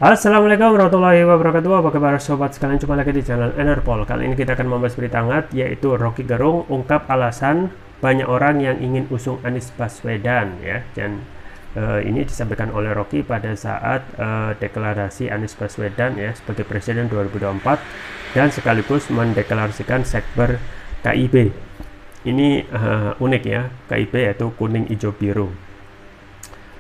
Assalamualaikum warahmatullahi wabarakatuh. Apa kabar sobat sekalian, jumpa lagi di channel Enerpol. Kali ini kita akan membahas berita hangat, yaitu Rocky Gerung ungkap alasan banyak orang yang ingin usung Anies Baswedan ya. Dan ini disampaikan oleh Rocky pada saat deklarasi Anies Baswedan ya sebagai presiden 2024 dan sekaligus mendeklarasikan sekber KIB. Ini unik ya, KIB yaitu kuning hijau biru.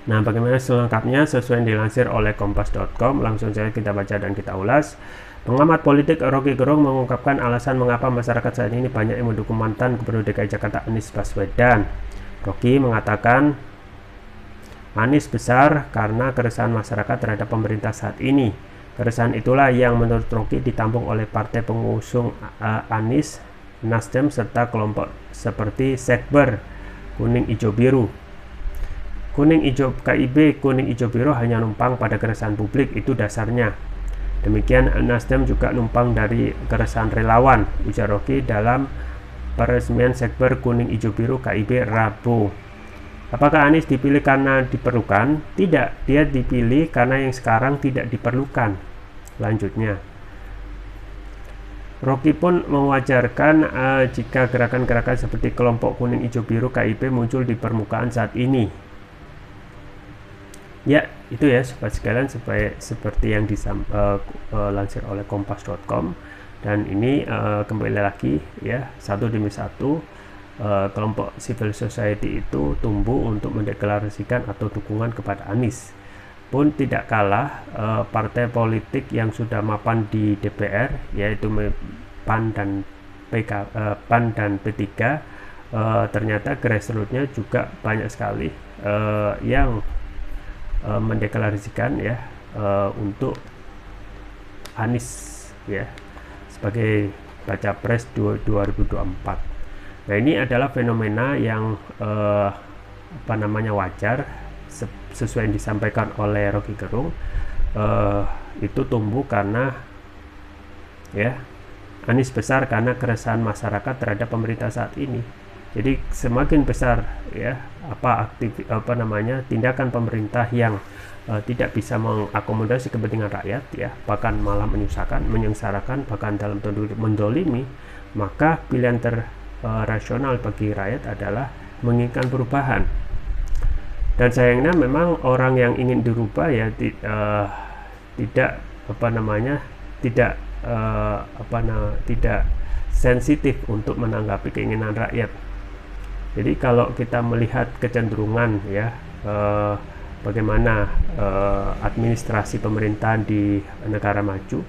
Nah, bagaimana selengkapnya sesuai yang dilansir oleh kompas.com, langsung saja kita baca dan kita ulas. Pengamat politik Rocky Gerung mengungkapkan alasan mengapa masyarakat saat ini banyak yang mendukung mantan Gubernur DKI Jakarta Anies Baswedan. Rocky mengatakan Anies besar karena keresahan masyarakat terhadap pemerintah saat ini. Keresahan itulah yang menurut Rocky ditampung oleh partai pengusung Anies, Nasdem, serta kelompok seperti Sekber kuning hijau biru. Kuning hijau KIB, kuning hijau biru hanya numpang pada keresahan publik, itu dasarnya. Demikian Nasdem juga numpang dari keresahan relawan, ujar Rocky dalam peresmian sekber kuning hijau biru KIB Rabu. Apakah Anies dipilih karena diperlukan? Tidak, dia dipilih karena yang sekarang tidak diperlukan. Lanjutnya, Rocky pun mewajarkan jika gerakan-gerakan seperti kelompok kuning hijau biru KIB muncul di permukaan saat ini. Ya, itu ya sobat sekalian, seperti yang dilansir oleh kompas.com. Dan ini kembali lagi ya, satu demi satu kelompok civil society itu tumbuh untuk mendeklarasikan atau dukungan kepada Anies. Pun tidak kalah partai politik yang sudah mapan di DPR, yaitu PAN dan P3, ternyata grassroots-nya juga banyak sekali yang mendeklarasikan ya untuk Anies ya sebagai baca pres 2024. Nah, ini adalah fenomena yang wajar sesuai yang disampaikan oleh Rocky Gerung. Itu tumbuh karena ya Anies besar karena keresahan masyarakat terhadap pemerintah saat ini. Jadi semakin besar ya tindakan pemerintah yang tidak bisa mengakomodasi kepentingan rakyat ya, bahkan malah menyengsarakan, bahkan dalam tanda mendolimi, maka pilihan rasional bagi rakyat adalah menginginkan perubahan. Dan sayangnya memang orang yang ingin dirubah ya tidak sensitif untuk menanggapi keinginan rakyat. Jadi kalau kita melihat kecenderungan ya bagaimana administrasi pemerintahan di negara maju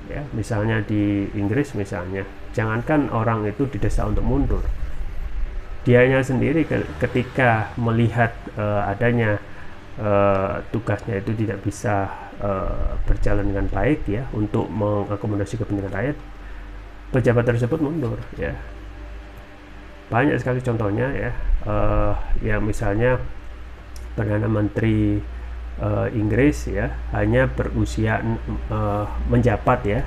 ya, misalnya di Inggris misalnya, jangankan orang itu didesak untuk mundur, dianya sendiri ketika melihat adanya tugasnya itu tidak bisa berjalan dengan baik ya untuk mengakomodasi kepentingan rakyat, pejabat tersebut mundur ya. Banyak sekali contohnya ya, misalnya Perdana Menteri Inggris ya hanya berusia menjabat ya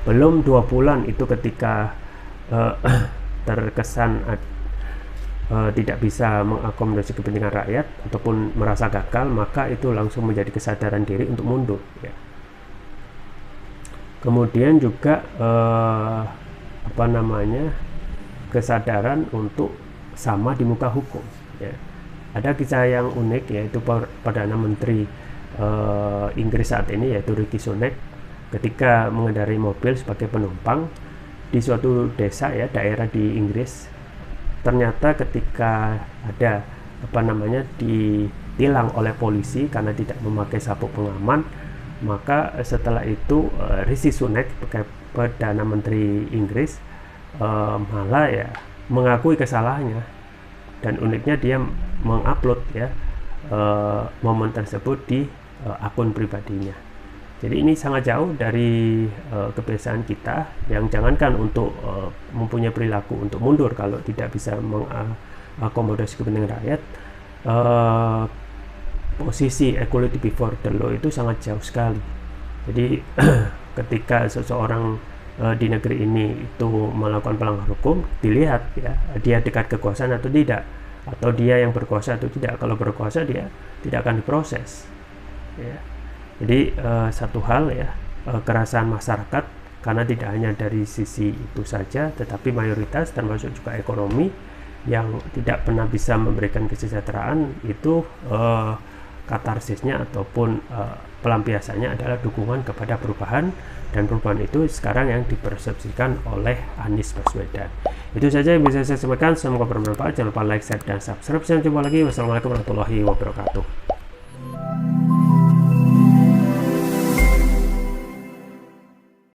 belum 2 bulan itu ketika terkesan tidak bisa mengakomodasi kepentingan rakyat ataupun merasa gagal, maka itu langsung menjadi kesadaran diri untuk mundur ya. Kemudian juga kesadaran untuk sama di muka hukum ya. Ada kisah yang unik, yaitu Perdana Menteri Inggris saat ini, yaitu Rishi Sunak, ketika mengendarai mobil sebagai penumpang di suatu desa ya, daerah di Inggris. Ternyata ketika ada ditilang oleh polisi karena tidak memakai sabuk pengaman, maka setelah itu Rishi Sunak sebagai Perdana Menteri Inggris malah ya mengakui kesalahannya, dan uniknya dia mengupload ya momen tersebut di akun pribadinya. Jadi ini sangat jauh dari kebiasaan kita yang jangankan untuk mempunyai perilaku untuk mundur kalau tidak bisa mengakomodasi kepentingan rakyat. Posisi equality before the law itu sangat jauh sekali. Jadi ketika seseorang di negeri ini itu melakukan pelanggaran hukum, dilihat ya dia dekat kekuasaan atau tidak, atau dia yang berkuasa atau tidak. Kalau berkuasa dia tidak akan diproses ya. Jadi satu hal ya, keresahan masyarakat karena tidak hanya dari sisi itu saja, tetapi mayoritas termasuk juga ekonomi yang tidak pernah bisa memberikan kesejahteraan itu katarsisnya ataupun pelampiasannya adalah dukungan kepada perubahan, dan perubahan itu sekarang yang dipersepsikan oleh Anies Baswedan. Itu saja yang bisa saya sampaikan, semoga bermanfaat. Jangan lupa like, share, dan subscribe. Sampai jumpa lagi. Wassalamualaikum warahmatullahi wabarakatuh.